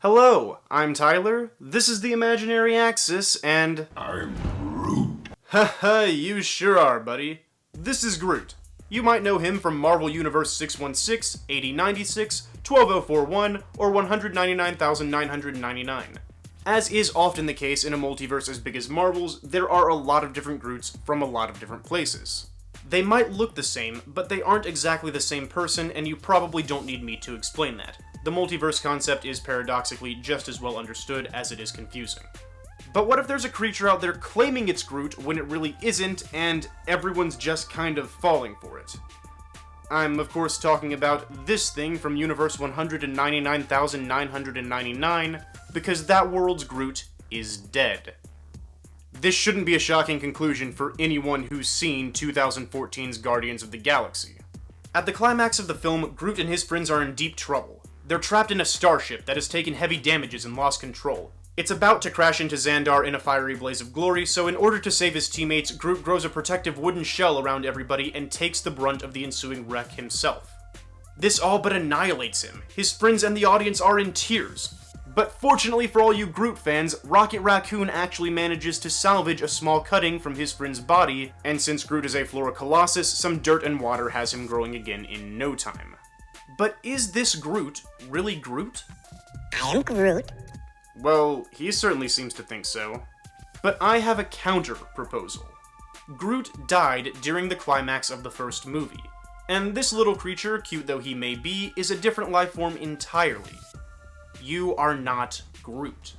Hello, I'm Tyler, this is the Imaginary Axis, and... I'm Groot. Haha, you sure are, buddy. This is Groot. You might know him from Marvel Universe 616, 8096, 12041, or 199,999. As is often the case in a multiverse as big as Marvel's, there are a lot of different Groots from a lot of different places. They might look the same, but they aren't exactly the same person, and you probably don't need me to explain that. The multiverse concept is paradoxically just as well understood as it is confusing. But what if there's a creature out there claiming it's Groot when it really isn't, and everyone's just kind of falling for it? I'm of course talking about this thing from Universe 199,999, because that world's Groot is dead. This shouldn't be a shocking conclusion for anyone who's seen 2014's Guardians of the Galaxy. At the climax of the film, Groot and his friends are in deep trouble. They're trapped in a starship that has taken heavy damages and lost control. It's about to crash into Xandar in a fiery blaze of glory, so in order to save his teammates, Groot grows a protective wooden shell around everybody and takes the brunt of the ensuing wreck himself. This all but annihilates him. His friends and the audience are in tears. But fortunately for all you Groot fans, Rocket Raccoon actually manages to salvage a small cutting from his friend's body, and since Groot is a Flora Colossus, some dirt and water has him growing again in no time. But is this Groot really Groot? I am Groot. Well, he certainly seems to think so. But I have a counter proposal. Groot died during the climax of the first movie, and this little creature, cute though he may be, is a different life form entirely. You are not Groot.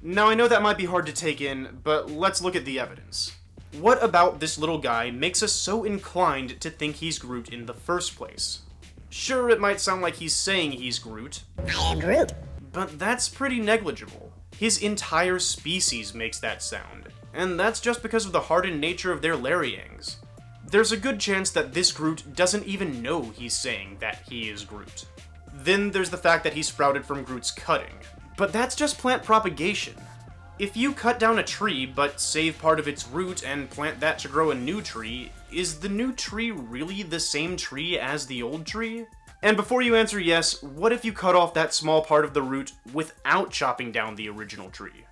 Now I know that might be hard to take in, but let's look at the evidence. What about this little guy makes us so inclined to think he's Groot in the first place? Sure, it might sound like he's saying he's Groot, I am Groot. but that's pretty negligible. His entire species makes that sound, and that's just because of the hardened nature of their larynx. There's a good chance that this Groot doesn't even know he's saying that he is Groot. Then there's the fact that he sprouted from Groot's cutting. But that's just plant propagation. If you cut down a tree, but save part of its root and plant that to grow a new tree, is the new tree really the same tree as the old tree? And before you answer yes, what if you cut off that small part of the root without chopping down the original tree?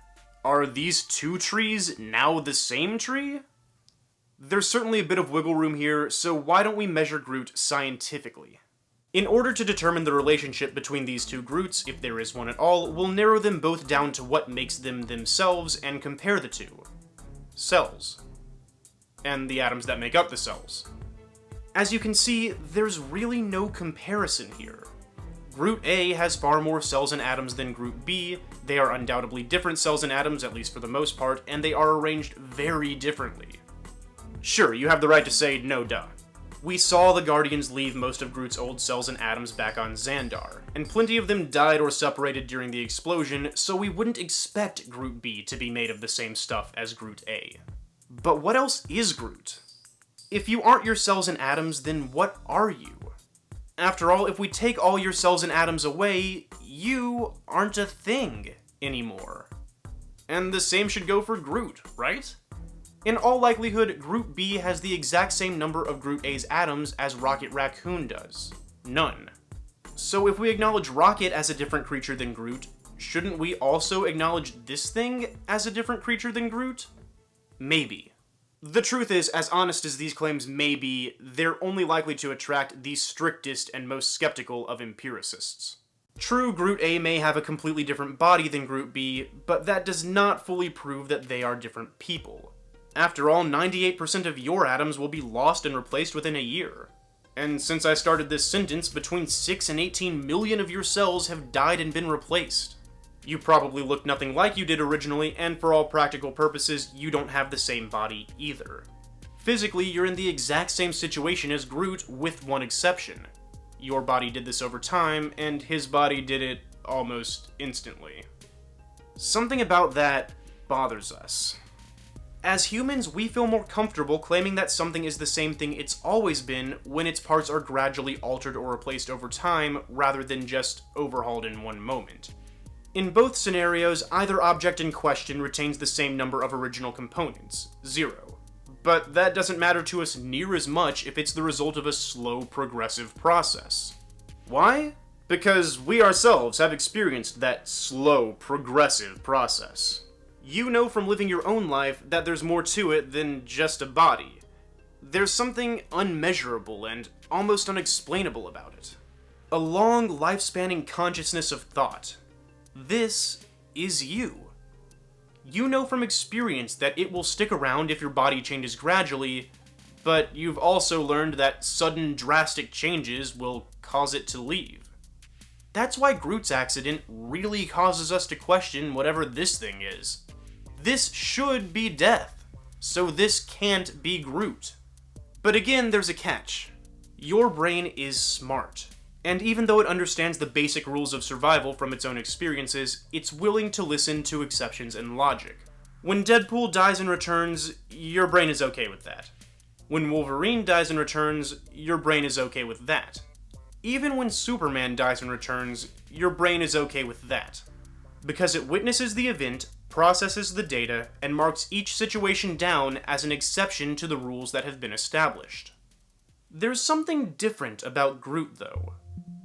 Are these two trees now the same tree? There's certainly a bit of wiggle room here, so why don't we measure Groot scientifically? In order to determine the relationship between these two Groots, if there is one at all, we'll narrow them both down to what makes them themselves and compare the two. Cells. And the atoms that make up the cells. As you can see, there's really no comparison here. Groot A has far more cells and atoms than Groot B, they are undoubtedly different cells and atoms, at least for the most part, and they are arranged very differently. Sure, you have the right to say no duh. We saw the Guardians leave most of Groot's old cells and atoms back on Xandar, and plenty of them died or separated during the explosion, so we wouldn't expect Groot B to be made of the same stuff as Groot A. But what else is Groot? If you aren't your cells and atoms, then what are you? After all, if we take all your cells and atoms away, you aren't a thing anymore. And the same should go for Groot, right? In all likelihood, Groot B has the exact same number of Groot A's atoms as Rocket Raccoon does. None. So if we acknowledge Rocket as a different creature than Groot, shouldn't we also acknowledge this thing as a different creature than Groot? Maybe. The truth is, as honest as these claims may be, they're only likely to attract the strictest and most skeptical of empiricists. True, Groot A may have a completely different body than Groot B, but that does not fully prove that they are different people. After all, 98% of your atoms will be lost and replaced within a year. And since I started this sentence, between 6 and 18 million of your cells have died and been replaced. You probably look nothing like you did originally, and for all practical purposes, you don't have the same body either. Physically, you're in the exact same situation as Groot, with one exception. Your body did this over time, and his body did it almost instantly. Something about that bothers us. As humans, we feel more comfortable claiming that something is the same thing it's always been when its parts are gradually altered or replaced over time, rather than just overhauled in one moment. In both scenarios, either object in question retains the same number of original components, 0. But that doesn't matter to us near as much if it's the result of a slow, progressive process. Why? Because we ourselves have experienced that slow, progressive process. You know from living your own life that there's more to it than just a body. There's something unmeasurable and almost unexplainable about it. A long, life-spanning consciousness of thought. This is you. You know from experience that it will stick around if your body changes gradually, but you've also learned that sudden, drastic changes will cause it to leave. That's why Groot's accident really causes us to question whatever this thing is. This should be death, so this can't be Groot. But again, there's a catch. Your brain is smart, and even though it understands the basic rules of survival from its own experiences, it's willing to listen to exceptions and logic. When Deadpool dies and returns, your brain is okay with that. When Wolverine dies and returns, your brain is okay with that. Even when Superman dies and returns, your brain is okay with that. Because it witnesses the event, processes the data, and marks each situation down as an exception to the rules that have been established. There's something different about Groot, though.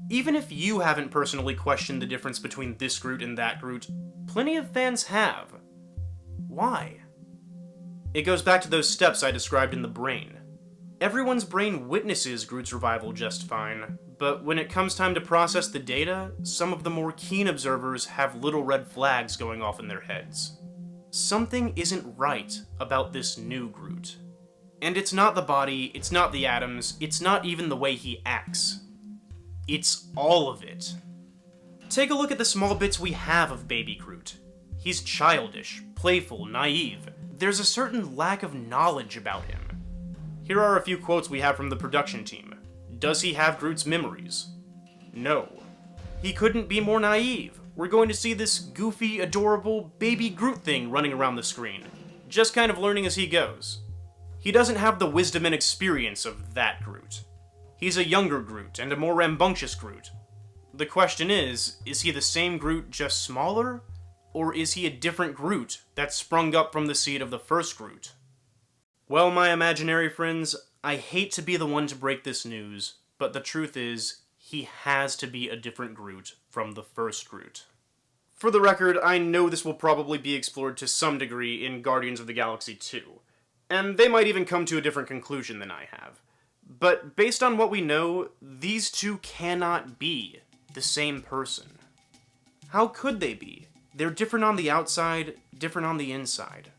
Even if you haven't personally questioned the difference between this Groot and that Groot, plenty of fans have. Why? It goes back to those steps I described in the brain. Everyone's brain witnesses Groot's revival just fine, but when it comes time to process the data, some of the more keen observers have little red flags going off in their heads. Something isn't right about this new Groot. And it's not the body, it's not the atoms, it's not even the way he acts. It's all of it. Take a look at the small bits we have of Baby Groot. He's childish, playful, naive. There's a certain lack of knowledge about him. Here are a few quotes we have from the production team. Does he have Groot's memories? No. He couldn't be more naive. We're going to see this goofy, adorable, baby Groot thing running around the screen, just kind of learning as he goes. He doesn't have the wisdom and experience of that Groot. He's a younger Groot and a more rambunctious Groot. The question is he the same Groot, just smaller? Or is he a different Groot that sprung up from the seed of the first Groot? Well, my imaginary friends, I hate to be the one to break this news, but the truth is, he has to be a different Groot from the first Groot. For the record, I know this will probably be explored to some degree in Guardians of the Galaxy 2, and they might even come to a different conclusion than I have. But based on what we know, these two cannot be the same person. How could they be? They're different on the outside, different on the inside.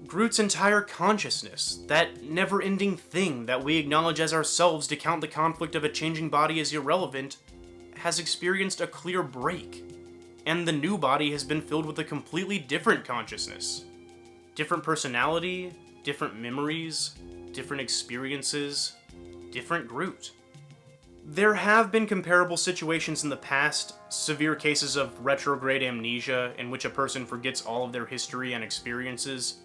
Groot's entire consciousness, that never-ending thing that we acknowledge as ourselves to count the conflict of a changing body as irrelevant, has experienced a clear break. And the new body has been filled with a completely different consciousness. Different personality, different memories, different experiences, different Groot. There have been comparable situations in the past, severe cases of retrograde amnesia in which a person forgets all of their history and experiences.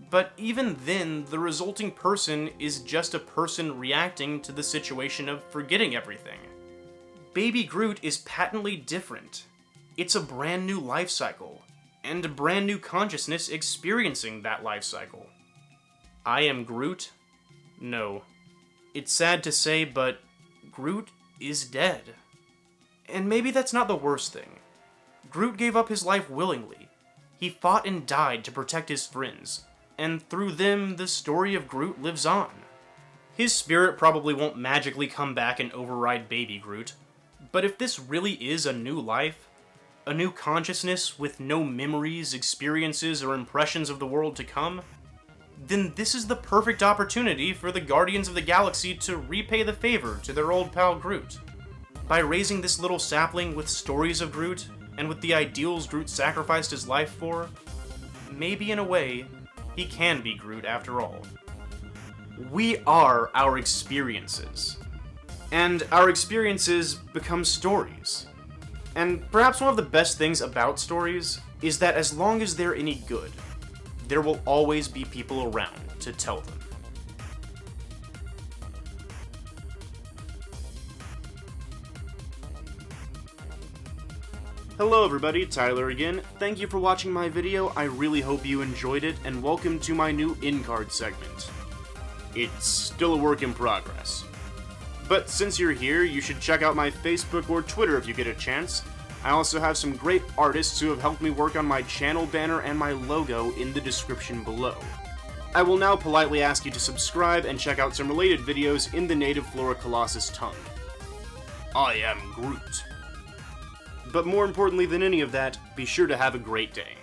But even then, the resulting person is just a person reacting to the situation of forgetting everything. Baby Groot is patently different. It's a brand new life cycle, and a brand new consciousness experiencing that life cycle. I am Groot? No. It's sad to say, but Groot is dead. And maybe that's not the worst thing. Groot gave up his life willingly. He fought and died to protect his friends, and through them, the story of Groot lives on. His spirit probably won't magically come back and override Baby Groot, but if this really is a new life, a new consciousness with no memories, experiences, or impressions of the world to come, then this is the perfect opportunity for the Guardians of the Galaxy to repay the favor to their old pal Groot. By raising this little sapling with stories of Groot, and with the ideals Groot sacrificed his life for, maybe in a way, he can be Groot after all. We are our experiences. And our experiences become stories. And perhaps one of the best things about stories is that as long as they're any good, there will always be people around to tell them. Hello everybody, Tyler again. Thank you for watching my video. I really hope you enjoyed it, and welcome to my new in-card segment. It's still a work in progress. But since you're here, you should check out my Facebook or Twitter if you get a chance. I also have some great artists who have helped me work on my channel banner and my logo in the description below. I will now politely ask you to subscribe and check out some related videos in the native Flora Colossus tongue. I am Groot. But more importantly than any of that, be sure to have a great day.